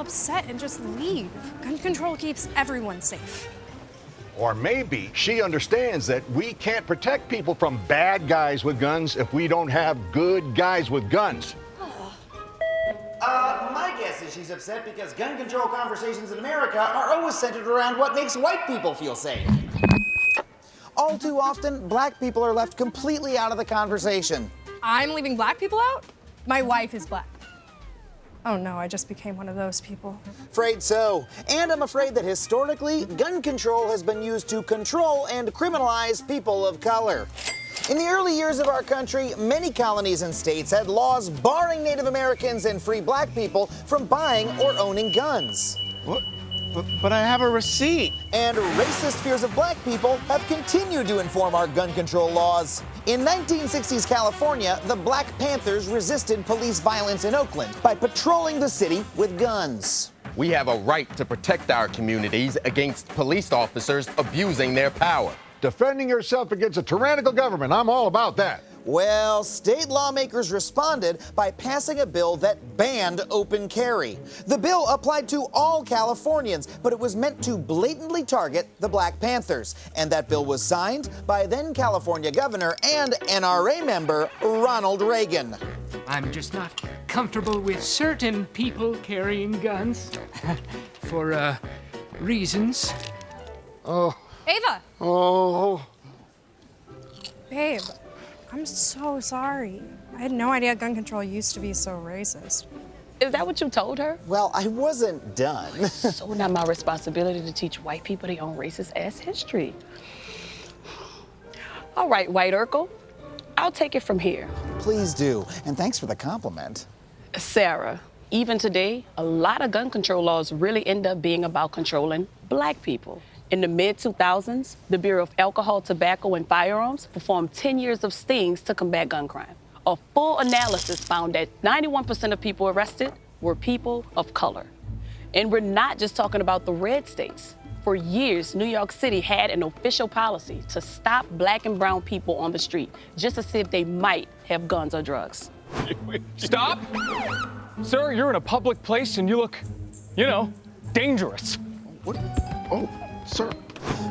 upset and just leave. Gun control keeps everyone safe. Or maybe she understands that we can't protect people from bad guys with guns if we don't have good guys with guns. My guess is she's upset because gun control conversations in America are always centered around what makes white people feel safe. All too often, black people are left completely out of the conversation. I'm leaving black people out? My wife is black. Oh no, I just became one of those people. Afraid so. And I'm afraid that historically, gun control has been used to control and criminalize people of color. In the early years of our country, many colonies and states had laws barring Native Americans and free black people from buying or owning guns. What? But I have a receipt. And racist fears of black people have continued to inform our gun control laws. In 1960s California, the Black Panthers resisted police violence in Oakland by patrolling the city with guns. We have a right to protect our communities against police officers abusing their power. Defending yourself against a tyrannical government, I'm all about that. Well, state lawmakers responded by passing a bill that banned open carry. The bill applied to all Californians, but it was meant to blatantly target the Black Panthers. And that bill was signed by then California Governor and NRA member Ronald Reagan. I'm just not comfortable with certain people carrying guns for reasons. Ava! Oh. Babe, I'm so sorry. I had no idea gun control used to be so racist. Is that what you told her? Well, I wasn't done. So not my responsibility to teach white people their own racist-ass history. All right, White Urkel, I'll take it from here. Please do, and thanks for the compliment. Sarah, even today, a lot of gun control laws really end up being about controlling black people. In the mid-2000s, the Bureau of Alcohol, Tobacco, and Firearms performed 10 years of stings to combat gun crime. A full analysis found that 91% of people arrested were people of color. And we're not just talking about the red states. For years, New York City had an official policy to stop black and brown people on the street just to see if they might have guns or drugs. Stop! Sir, you're in a public place and you look, dangerous. What? Oh, sir.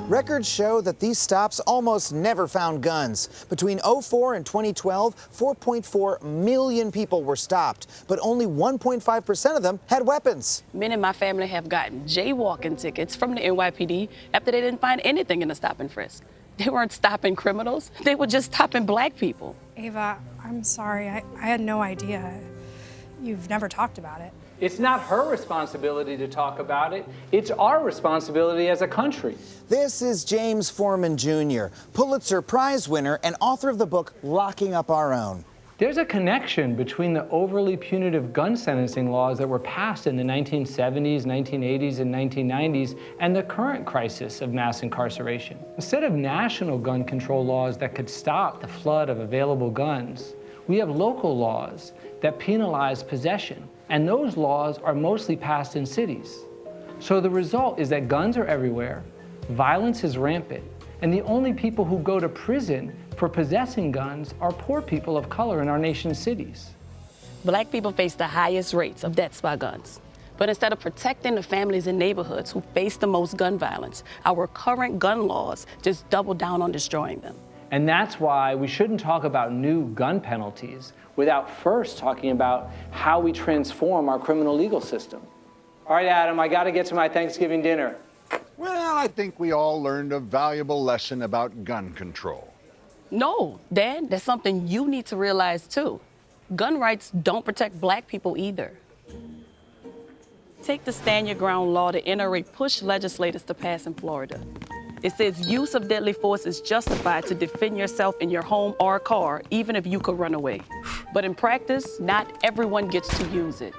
Records show that these stops almost never found guns. Between 2004 and 2012, 4.4 million people were stopped, but only 1.5% of them had weapons. Me and my family have gotten jaywalking tickets from the NYPD after they didn't find anything in the stop and frisk. They weren't stopping criminals, they were just stopping black people. Ava, I'm sorry. I had no idea. You've never talked about it. It's not her responsibility to talk about it. It's our responsibility as a country. This is James Foreman Jr., Pulitzer Prize winner and author of the book Locking Up Our Own. There's a connection between the overly punitive gun sentencing laws that were passed in the 1970s, 1980s, and 1990s and the current crisis of mass incarceration. Instead of national gun control laws that could stop the flood of available guns, we have local laws that penalize possession. And those laws are mostly passed in cities. So the result is that guns are everywhere, violence is rampant, and the only people who go to prison for possessing guns are poor people of color in our nation's cities. Black people face the highest rates of deaths by guns. But instead of protecting the families and neighborhoods who face the most gun violence, our current gun laws just double down on destroying them. And that's why we shouldn't talk about new gun penalties without first talking about how we transform our criminal legal system. All right, Adam, I gotta get to my Thanksgiving dinner. Well, I think we all learned a valuable lesson about gun control. No, Dad, that's something you need to realize too. Gun rights don't protect black people either. Take the Stand Your Ground law the NRA pushed legislators to pass in Florida. It says use of deadly force is justified to defend yourself in your home or car, even if you could run away. But in practice, not everyone gets to use it.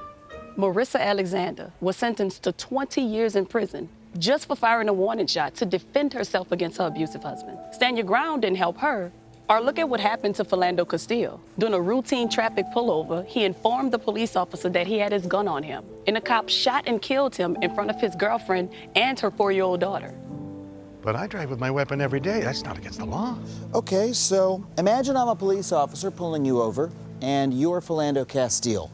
Marissa Alexander was sentenced to 20 years in prison just for firing a warning shot to defend herself against her abusive husband. Stand Your Ground didn't help her. Or look at what happened to Philando Castillo. During a routine traffic pullover, he informed the police officer that he had his gun on him, and the cop shot and killed him in front of his girlfriend and her 4-year-old daughter. But I drive with my weapon every day. That's not against the law. Okay, so imagine I'm a police officer pulling you over, and you're Philando Castile.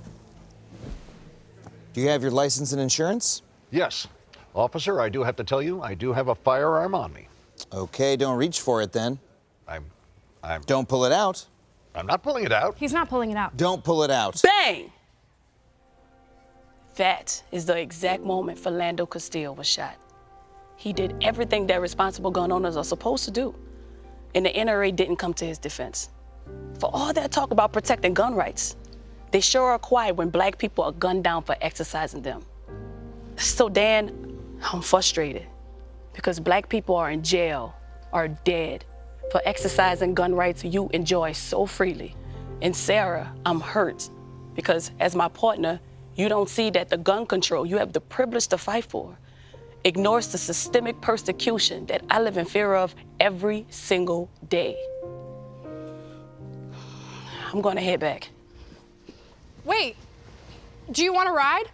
Do you have your license and insurance? Yes. Officer, I do have to tell you, I do have a firearm on me. Okay, don't reach for it then. I'm Don't pull it out. not pulling it out. He's not pulling it out. Don't pull it out. Bang! That is the exact moment Philando Castile was shot. He did everything that responsible gun owners are supposed to do, and the NRA didn't come to his defense. For all that talk about protecting gun rights, they sure are quiet when black people are gunned down for exercising them. So Dan, I'm frustrated because black people are in jail, are dead for exercising gun rights you enjoy so freely. And Sarah, I'm hurt because as my partner, you don't see that the gun control you have the privilege to fight for ignores the systemic persecution that I live in fear of every single day. I'm gonna head back. Wait, do you want to ride?